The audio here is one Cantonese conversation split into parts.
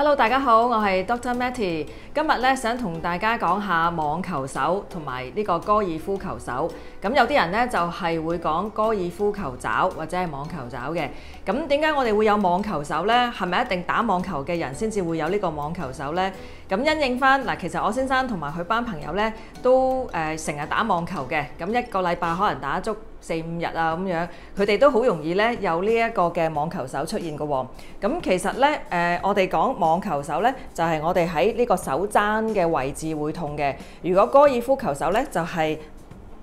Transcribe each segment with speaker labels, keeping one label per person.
Speaker 1: Hello， 大家好，我係 Dr. Matty。今日咧想同大家講下網球手同埋呢個高爾夫球手。咁有啲人咧就係會講高爾夫球爪或者係網球爪嘅。咁點解我哋會有網球手呢？係咪一定打網球嘅人先至會有呢個網球手呢？咁因應翻嗱，其實我先生同埋佢班朋友咧都成日打網球嘅。咁一個禮拜可能打足4-5日啊咁樣，佢哋都好容易咧有呢一個嘅網球手出現嘅喎。咁其實咧我哋講網球手咧，就係我哋喺呢個手踭嘅位置會痛嘅。如果高爾夫球手咧，就係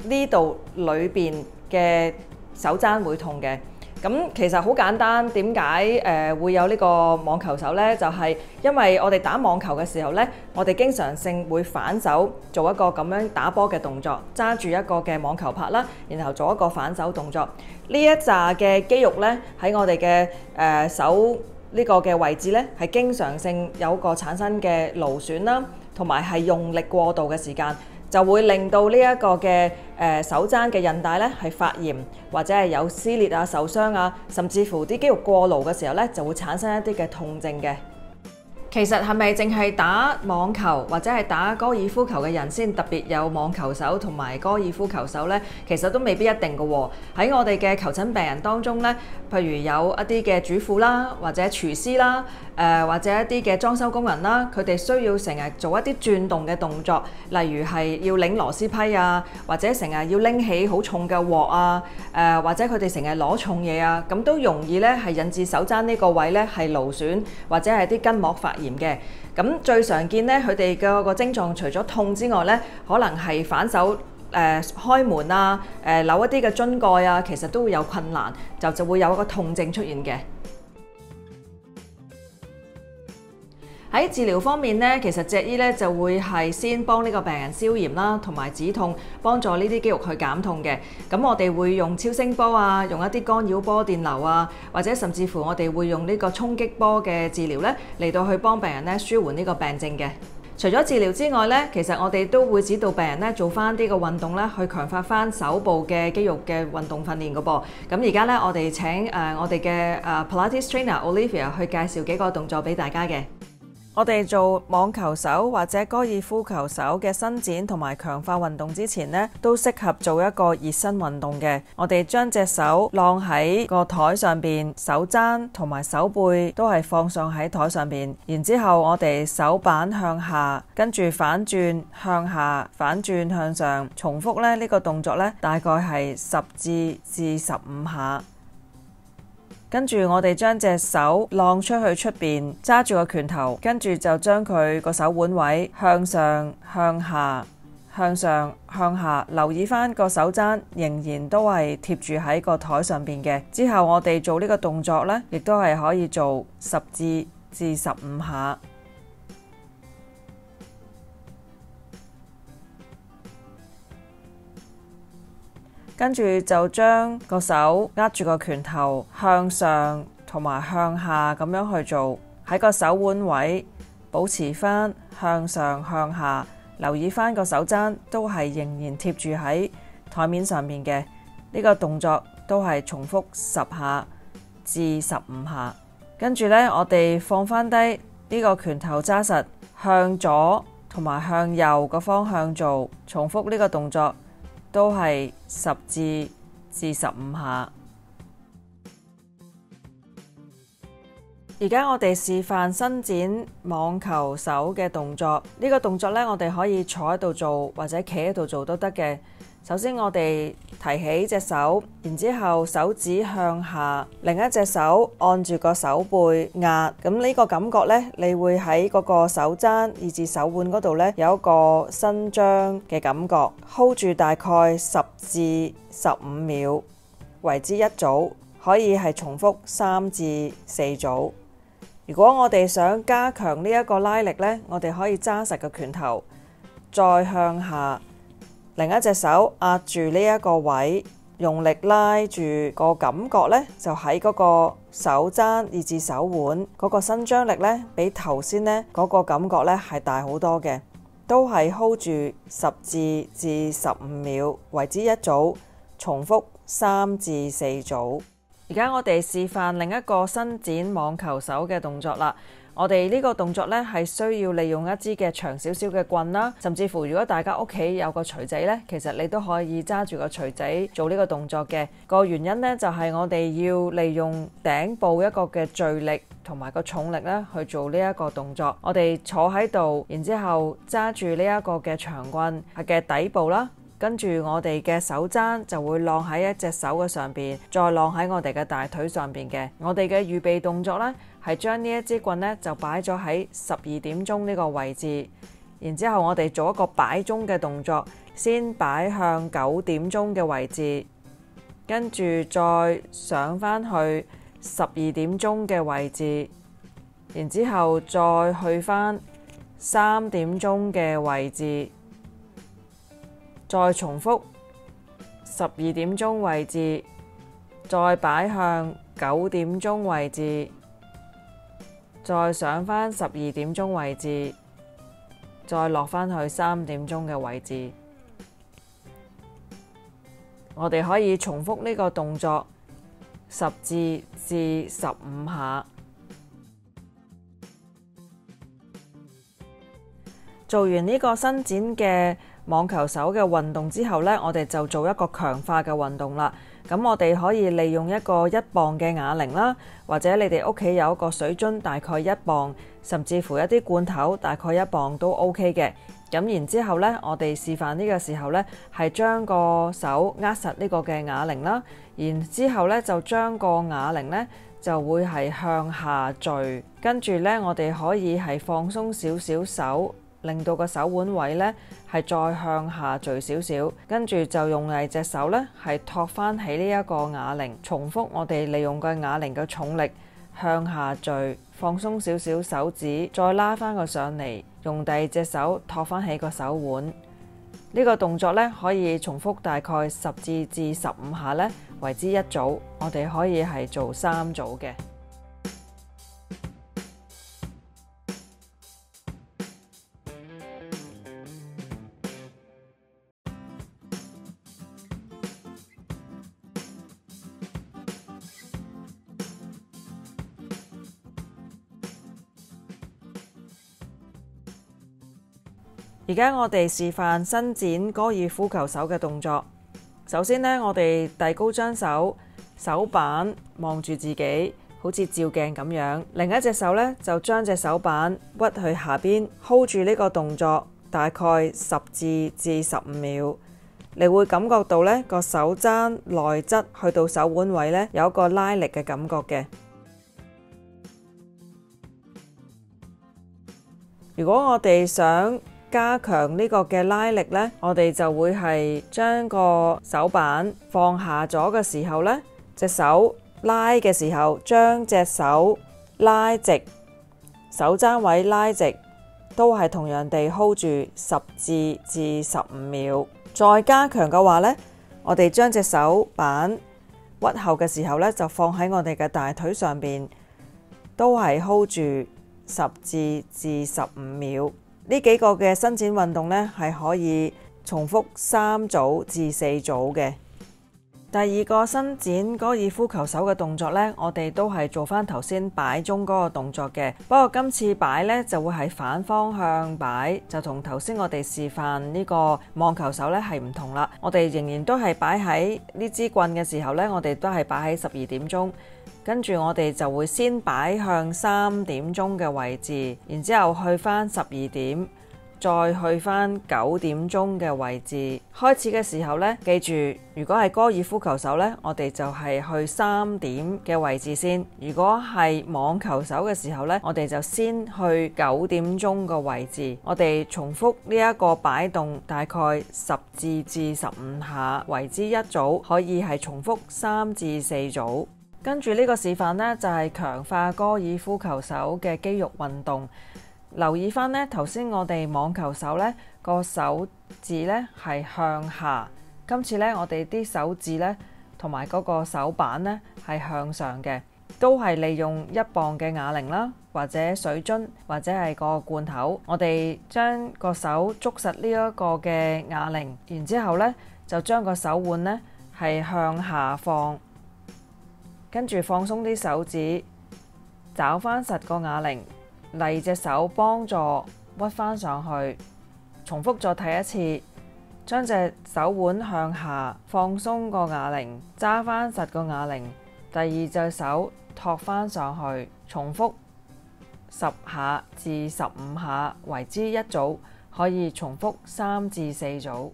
Speaker 1: 呢度裏邊嘅手踭會痛嘅。咁其實好簡單，點解會有呢個網球手呢？就係因為我哋打網球嘅時候呢，我哋經常性會反手做一個咁樣打波嘅動作，揸住一個嘅網球拍啦，然後做一個反手動作。呢一紮嘅肌肉呢，喺我哋嘅手呢個嘅位置呢，係經常性有個產生嘅勞損啦，同埋係用力過度嘅時間，就會令到呢一個嘅手踭嘅韌帶咧係發炎，或者係有撕裂啊、受傷啊，甚至乎啲肌肉過勞嘅時候咧，就會產生一啲嘅痛症嘅。其實係咪淨係打網球或者係打高爾夫球嘅人先特別有網球手同埋高爾夫球手呢？其實都未必一定嘅喎。喺我哋嘅求診病人當中呢，譬如有一啲嘅主婦啦，或者廚師啦，或者一啲嘅裝修工人啦，佢哋需要成日做一啲轉動嘅動作，例如係要擰螺絲批啊，或者成日要拎起好重嘅鑊啊，或者佢哋成日攞重嘢啊，咁都容易咧係引致手踭呢個位咧係勞損，或者係啲筋膜發炎嘅。咁最常見咧，佢哋嘅個症狀除咗痛之外咧，可能係反手開門啊，扭一啲嘅樽蓋啊，其實都會有困難，就會有一個痛症出現嘅。喺治療方面咧，其實脊醫咧就會係先幫呢個病人消炎啦，同埋止痛，幫助呢啲肌肉去減痛嘅。咁我哋會用超聲波啊，用一啲干擾波電流啊，或者甚至乎我哋會用呢個衝擊波嘅治療咧，嚟到去幫病人咧舒緩呢個病症嘅。除咗治療之外咧，其實我哋都會指導病人咧做翻啲個運動咧，去強化翻手部嘅肌肉嘅運動訓練嘅噃。咁而家咧，我哋請我哋嘅Pilates trainer Olivia 去介紹幾個動作俾大家嘅。我哋做網球手或者高爾夫球手嘅伸展同埋強化運動之前呢，都適合做一個熱身運動嘅。我哋將隻手晾喺個台上邊，手踭同埋手背都係放上喺台上邊，然之後我哋手板向下，跟住反轉向下，反轉向上，重複咧呢個動作咧，大概係10至15下。跟住我哋將隻手晾出去出邊，揸住個拳頭，跟住就將佢個手腕位向上、向下、向上、向下，留意翻個手踭仍然都係貼住喺個台上邊嘅。之後我哋做呢個動作呢，亦都係可以做10至15下。跟住就將個手握住個拳頭向上同埋向下咁樣去做，喺個手腕位保持翻向上向下，留意翻個手踭都係仍然貼住喺台面上面嘅。呢個動作都係重複10下至15下。跟住呢，我哋放翻低呢個拳頭揸實，向左同埋向右個方向做，重複呢個動作。都係10至15下。而家我哋示範伸展網球手嘅動作。呢個動作呢，我哋可以坐喺度做，或者企喺度做都得嘅。首先我哋提起隻手，然之後手指向下，另一隻手按住個手背壓。咁呢個感覺呢，你會喺嗰個手踭以至手腕嗰度呢，有一個伸張嘅感覺。hold 住大概10至15秒為之一組，可以係重複3至4組。如果我哋想加強呢一個拉力呢，我哋可以揸實個拳頭，再向下。另一隻手壓住呢一個位，用力拉住，個感覺呢，就喺嗰個手踭以至手腕嗰個伸張力呢，比頭先呢嗰個感覺呢係大好多嘅。都係 hold 住10至15秒為之一組，重複3至4組。而家我哋示範另一個伸展網球手嘅動作啦。我哋呢個動作呢，係需要利用一支嘅長少少嘅棍啦，甚至乎如果大家屋企有個錘仔呢，其實你都可以揸住個錘仔做呢個動作嘅。個原因呢，就係我哋要利用頂部一個嘅墜力同埋個重力咧去做呢一個動作。我哋坐喺度，然之後揸住呢一個嘅長棍嘅底部啦，跟住我哋嘅手踭就會晾喺一隻手嘅上邊，再晾喺我哋嘅大腿上邊嘅。我哋嘅預備動作呢，係將呢一支棍呢就擺咗喺12點鐘呢個位置，然之後我哋做一個擺鐘嘅動作，先擺向9點鐘嘅位置，跟住再上返去12點鐘嘅位置，然之後再去返3點鐘嘅位置，再重複12點鐘位置，再擺向9點鐘位置，再上返12點鐘位置，再落返去3點鐘嘅位置。我哋可以重複呢個動作10至15下。做完呢個伸展嘅網球手嘅運動之後呢，我哋就做一個強化嘅運動啦。咁我哋可以利用一個1磅嘅啞鈴啦，或者你哋屋企有一個水樽大概1磅，甚至乎一啲罐頭大概1磅都 OK 嘅。咁然之後呢，我哋示範呢個時候呢，係將個手握實呢個嘅啞鈴啦，然之後呢，就將個啞鈴呢就會係向下墜，跟住呢，我哋可以係放鬆少少手，令到個手腕位呢係再向下墜少少，跟住就用嚟隻手呢係托翻起呢一個啞鈴，重複我哋利用個啞鈴嘅重力向下墜，放鬆少少手指，再拉翻個上嚟，用第二隻手托翻起個手腕。呢個動作呢可以重複大概10至15下呢為之一組，我哋可以係做3組嘅。而家我哋示範伸展高爾夫球手嘅動作。首先呢，我哋遞高張手，手板望住自己，好似照鏡咁樣。另一隻手呢，就將隻手板屈去下邊 ，hold 住呢個動作大概10至15秒。你會感覺到呢個手踭內側去到手腕位呢，有一個拉力嘅感覺嘅。如果我哋想加強呢個嘅拉力呢，我哋就會係將個手板放下咗嘅時候呢，隻手拉嘅時候，將隻手拉直，手踭位拉直，都係同樣地 hold 住10至15秒。再加強嘅話呢，我哋將隻手板屈後嘅時候呢，就放喺我哋嘅大腿上邊，都係 hold 住10至15秒。呢幾個嘅伸展運動呢，係可以重複3組至4組嘅。第二個伸展高爾夫球手嘅動作呢，我哋都係做翻頭先擺鐘嗰個動作嘅，不過今次擺呢，就會係反方向擺，就同頭先我哋示範呢個網球手呢係唔同啦。我哋仍然都係擺喺呢支棍嘅時候呢，我哋都係擺喺12點鐘。跟住我哋就會先擺向3點鐘嘅位置，然之後去返12點，再去返9點鐘嘅位置。開始嘅時候呢，記住如果係高爾夫球手呢，我哋就係去3點嘅位置先；如果係網球手嘅時候呢，我哋就先去9點鐘嘅位置。我哋重複呢一個擺動大概10至15下為之一組，可以係重複3至4組。跟住呢個示範呢，就係強化高爾夫球手嘅肌肉運動。留意翻呢，頭先我哋網球手呢個手指呢係向下，今次呢，我哋啲手指呢同埋嗰個手板呢係向上嘅，都係利用1磅嘅啞鈴啦，或者水樽，或者係個罐頭。我哋將個手捉實呢一個嘅啞鈴，然之後呢就將個手腕呢係向下放。跟住放鬆啲手指，找翻實個啞鈴，嚟隻手幫助屈翻上去，重複再睇一次，將隻手腕向下放鬆個啞鈴，揸翻實個啞鈴。第二隻手托翻上去，重複10下至15下為之一組，可以重複3至4組。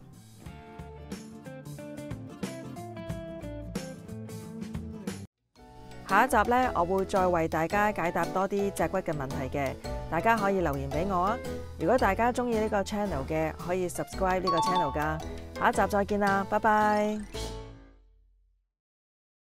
Speaker 1: 下一集呢，我會再為大家解答多啲脊骨嘅問題嘅，大家可以留言俾我啊！如果大家中意呢個 channel 嘅，可以 subscribe 呢個 channel 㗎。下一集再見啦，拜拜。